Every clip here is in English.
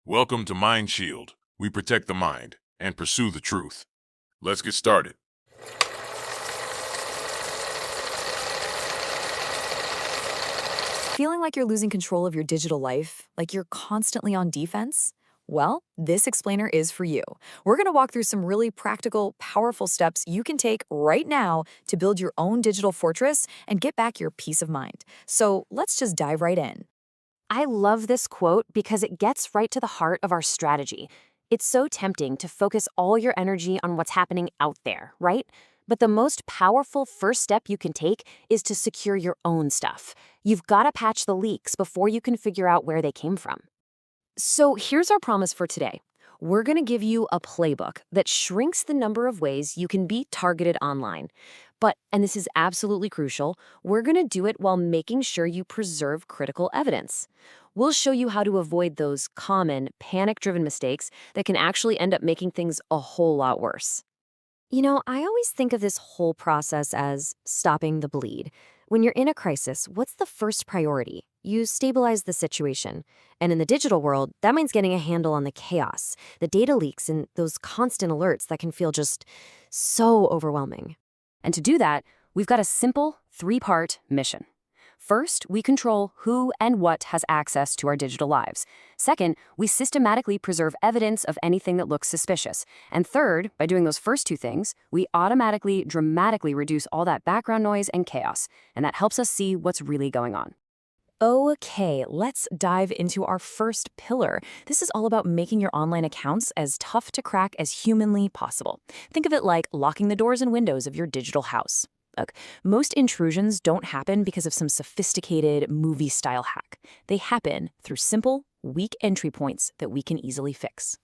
Welcome to Mind Shield. We protect the mind and pursue the truth. Let's get started. Feeling like you're losing control of your digital life, like you're constantly on defense? Well, this explainer is for you. We're going to walk through some really practical, powerful steps you can take right now to build your own digital fortress and get back your peace of mind. So let's just dive right in. I love this quote because it gets right to the heart of our strategy. It's so tempting to focus all your energy on what's happening out there, right? But the most powerful first step you can take is to secure your own stuff. You've got to patch the leaks before you can figure out where they came from. So here's our promise for today. We're going to give you a playbook that shrinks the number of ways you can be targeted online. But, and this is absolutely crucial, we're going to do it while making sure you preserve critical evidence. We'll show you how to avoid those common, panic-driven mistakes that can actually end up making things a whole lot worse. I always think of this whole process as stopping the bleed. When you're in a crisis, what's the first priority? You stabilize the situation. And in the digital world, that means getting a handle on the chaos, the data leaks, and those constant alerts that can feel just so overwhelming. And to do that, we've got a simple three-part mission. First, we control who and what has access to our digital lives. Second, we systematically preserve evidence of anything that looks suspicious. And third, by doing those first two things, we automatically, dramatically reduce all that background noise and chaos. And that helps us see what's really going on. Okay, let's dive into our first pillar. This is all about making your online accounts as tough to crack as humanly possible. Think of it like locking the doors and windows of your digital house. Look, most intrusions don't happen because of some sophisticated movie-style hack. They happen through simple, weak entry points that we can easily fix.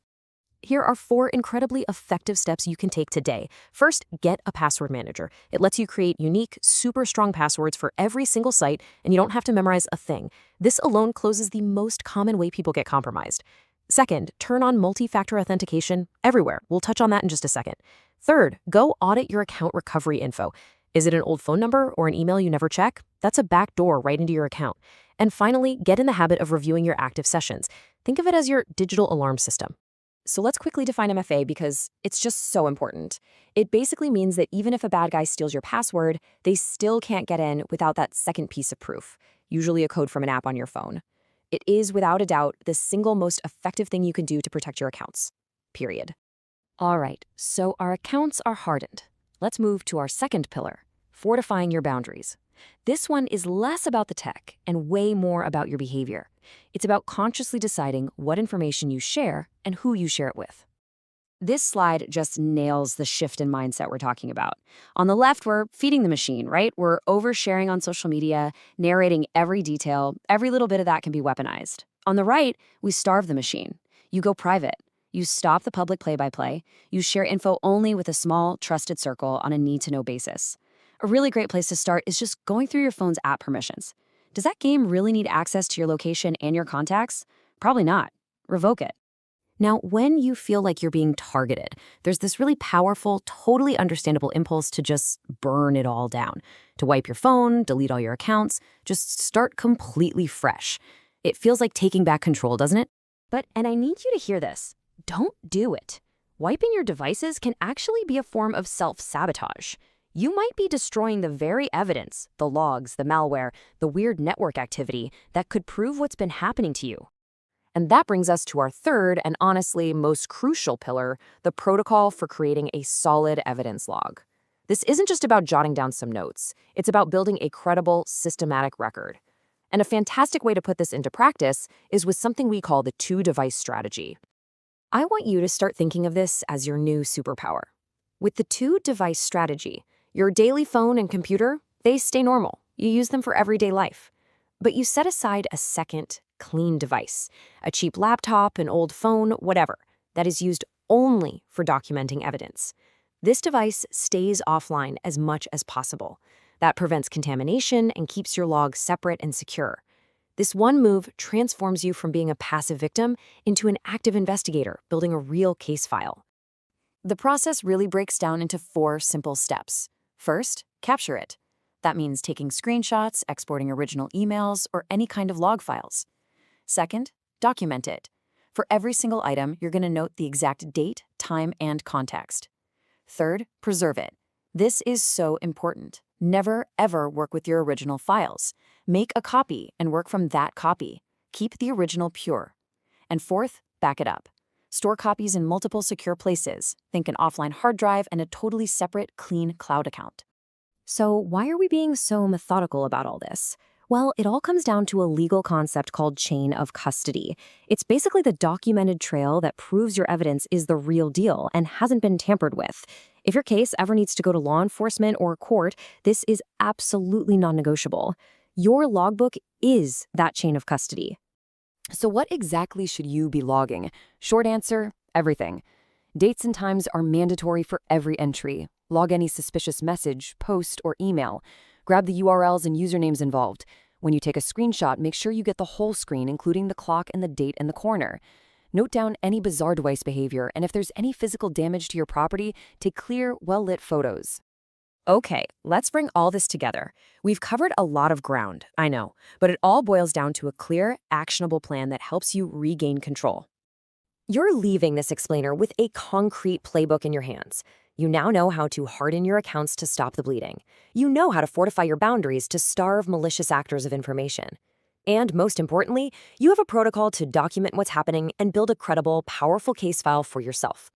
Here are 4 incredibly effective steps you can take today. First, get a password manager. It lets you create unique, super strong passwords for every single site, and you don't have to memorize a thing. This alone closes the most common way people get compromised. Second, turn on multi-factor authentication everywhere. We'll touch on that in just a second. Third, go audit your account recovery info. Is it an old phone number or an email you never check? That's a back door right into your account. And finally, get in the habit of reviewing your active sessions. Think of it as your digital alarm system. So let's quickly define MFA because it's just so important. It basically means that even if a bad guy steals your password, they still can't get in without that second piece of proof, usually a code from an app on your phone. It is, without a doubt, the single most effective thing you can do to protect your accounts. Period. All right, so our accounts are hardened. Let's move to our second pillar, fortifying your boundaries. This one is less about the tech and way more about your behavior. It's about consciously deciding what information you share and who you share it with. This slide just nails the shift in mindset we're talking about. On the left, we're feeding the machine, right? We're oversharing on social media, narrating every detail. Every little bit of that can be weaponized. On the right, we starve the machine. You go private. You stop the public play-by-play. You share info only with a small, trusted circle on a need-to-know basis. A really great place to start is just going through your phone's app permissions. Does that game really need access to your location and your contacts? Probably not. Revoke it. Now, when you feel like you're being targeted, there's this really powerful, totally understandable impulse to just burn it all down, to wipe your phone, delete all your accounts, just start completely fresh. It feels like taking back control, doesn't it? And I need you to hear this. Don't do it. Wiping your devices can actually be a form of self-sabotage. You might be destroying the very evidence, the logs, the malware, the weird network activity that could prove what's been happening to you. And that brings us to our third and honestly most crucial pillar, the protocol for creating a solid evidence log. This isn't just about jotting down some notes. It's about building a credible, systematic record. And a fantastic way to put this into practice is with something we call the two-device strategy. I want you to start thinking of this as your new superpower. With the two-device strategy, your daily phone and computer, they stay normal. You use them for everyday life. But you set aside a second, clean device, a cheap laptop, an old phone, whatever, that is used only for documenting evidence. This device stays offline as much as possible. That prevents contamination and keeps your logs separate and secure. This one move transforms you from being a passive victim into an active investigator, building a real case file. The process really breaks down into 4 simple steps. First, capture it. That means taking screenshots, exporting original emails, or any kind of log files. Second, document it. For every single item, you're going to note the exact date, time, and context. Third, preserve it. This is so important. Never, ever work with your original files. Make a copy and work from that copy. Keep the original pure. And fourth, back it up. Store copies in multiple secure places. Think an offline hard drive and a totally separate, clean cloud account. So why are we being so methodical about all this? Well, it all comes down to a legal concept called chain of custody. It's basically the documented trail that proves your evidence is the real deal and hasn't been tampered with. If your case ever needs to go to law enforcement or court, this is absolutely non-negotiable. Your logbook is that chain of custody. So what exactly should you be logging? Short answer, everything. Dates and times are mandatory for every entry. Log any suspicious message, post, or email. Grab the URLs and usernames involved. When you take a screenshot, make sure you get the whole screen, including the clock and the date in the corner. Note down any bizarre device behavior, and if there's any physical damage to your property, take clear, well-lit photos. Okay, let's bring all this together. We've covered a lot of ground, I know, but it all boils down to a clear, actionable plan that helps you regain control. You're leaving this explainer with a concrete playbook in your hands. You now know how to harden your accounts to stop the bleeding. You know how to fortify your boundaries to starve malicious actors of information. And most importantly, you have a protocol to document what's happening and build a credible, powerful case file for yourself.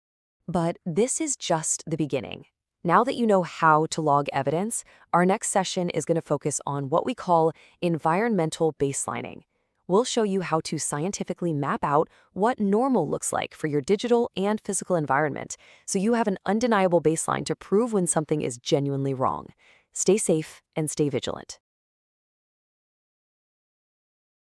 But this is just the beginning. Now that you know how to log evidence, our next session is going to focus on what we call environmental baselining. We'll show you how to scientifically map out what normal looks like for your digital and physical environment, so you have an undeniable baseline to prove when something is genuinely wrong. Stay safe and stay vigilant.